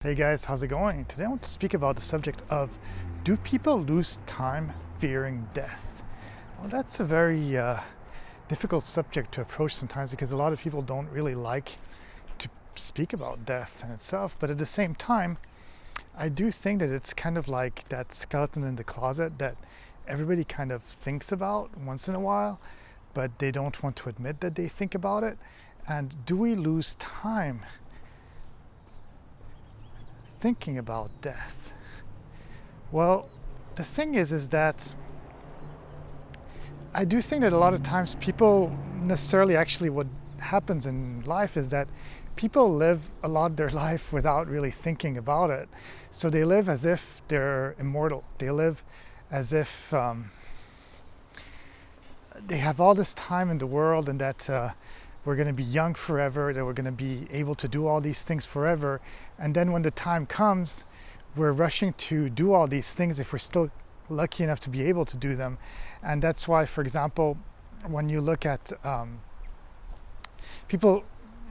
Hey guys, how's it going? Today I want to speak about the subject of, do people lose time fearing death? Well, that's a very difficult subject to approach sometimes because a lot of people don't really like to speak about death in itself, but at the same time I do think that it's kind of like that skeleton in the closet that everybody kind of thinks about once in a while, but they don't want to admit that they think about it. And do we lose time thinking about death? Well, the thing is that I do think that a lot of times people necessarily actually what happens in life is that people live a lot of their life without really thinking about it. So they live as if they're immortal. They live as if they have all this time in the world and that we're going to be young forever, that we're going to be able to do all these things forever. And then when the time comes, we're rushing to do all these things if we're still lucky enough to be able to do them. And that's why, for example, when you look at people,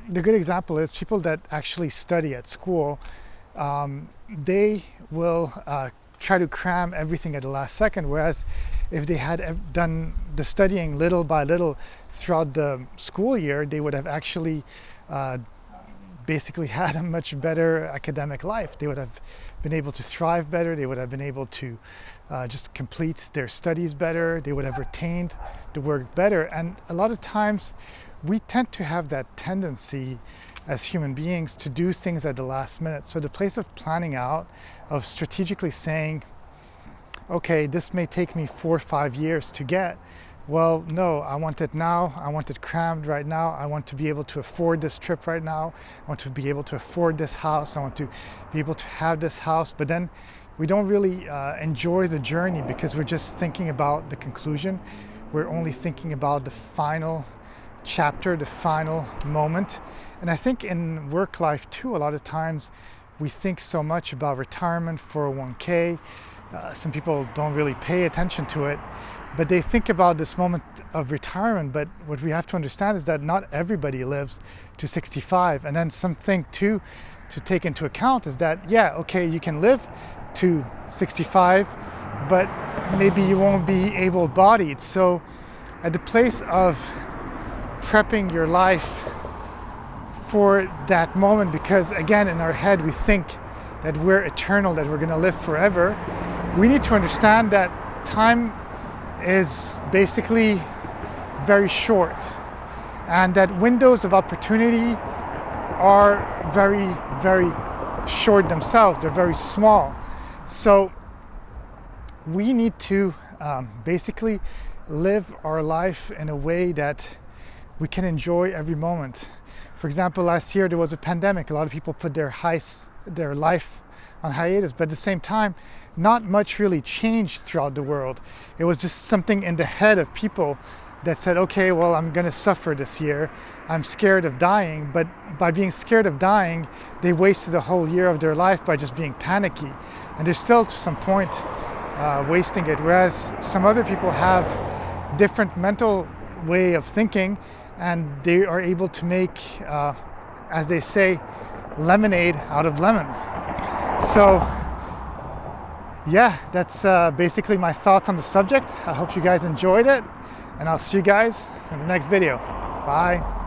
the good example is people that actually study at school, they will try to cram everything at the last second, whereas if they had done the studying little by little throughout the school year, they would have actually basically had a much better academic life. They would have been able to thrive better. They would have been able to just complete their studies better. They would have retained the work better. And a lot of times we tend to have that tendency as human beings to do things at the last minute. So the place of planning out, of strategically saying, okay, this may take me 4 or 5 years to get. Well, no, I want it now. I want it crammed right now. I want to be able to afford this trip right now. I want to be able to afford this house. I want to be able to have this house. But then we don't really enjoy the journey because we're just thinking about the conclusion. We're only thinking about the final chapter, the final moment. And I think in work life too, a lot of times we think so much about retirement, 401k. Some people don't really pay attention to it, but they think about this moment of retirement. But what we have to understand is that not everybody lives to 65. And then something too to take into account is that, yeah, okay, you can live to 65, but maybe you won't be able-bodied. So at the place of prepping your life for that moment, because again, in our head, we think that we're eternal, that we're going to live forever. We need to understand that time is basically very short and that windows of opportunity are very, very short themselves. They're very small. So we need to basically live our life in a way that we can enjoy every moment. For example, last year there was a pandemic. A lot of people put their life on hiatus, but at the same time, not much really changed throughout the world. It was just something in the head of people that said, okay, well, I'm going to suffer this year. I'm scared of dying. But by being scared of dying, they wasted a whole year of their life by just being panicky. And there's still to some point wasting it. Whereas some other people have different mental way of thinking, and they are able to make, as they say, lemonade out of lemons. So yeah, that's basically my thoughts on the subject. I hope you guys enjoyed it, and I'll see you guys in the next video. Bye.